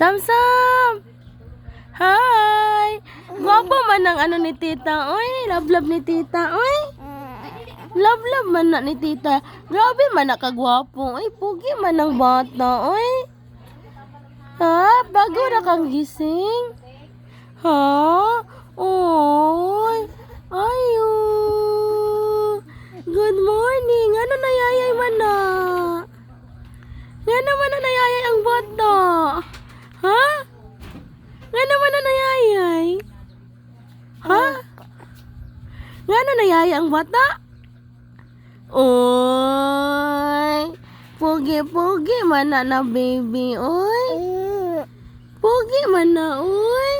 Samsam! Hi! Gwapo man ang ano ni tita, oy. Love ni tita, oy. Love man na ni tita. Grabe man na kagwapo. Oy, pugi man ang bata, oy. Ha? Bago na kang gising? Ha? Oy. Ayo. Good morning. Ano nayayay man na? Nga naman na nayayay ang bata. Ha? Nga naman na nayayay. Ha? Nga na nayayay ang bata? Oy. Pugi man na baby, oy. Pugi man na, oy.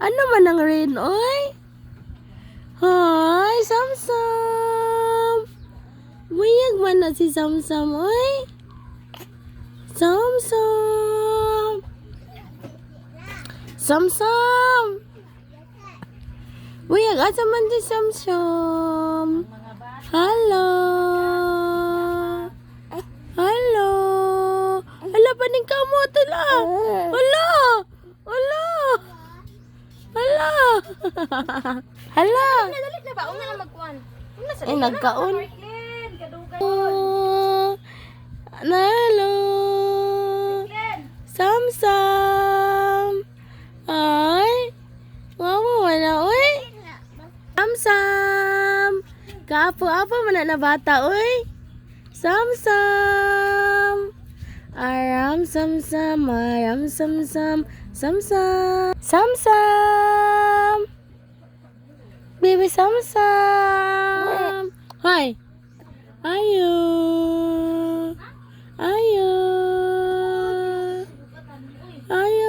Ano man ang red, oy? Hi, Samsam. Buyag man na si Samsam, oy. Samsam. Samsam. Buyag, asa man si Samsam? Hello. Hello. Hala, paning kamot, hala. Hala. Hala. Hala. Hala. Dalit na ba? Una na magkuhan. Una sa Eh, nagkaon. Len, kadugay. Hello. Samsam. Ay. Wawa wala, oy. Samsam. Kaapo-apo man na bata, oy. Samsam. Aram samsam, aram samsam, samsam. Samsam. Baby Samsam. Hi. Ayo.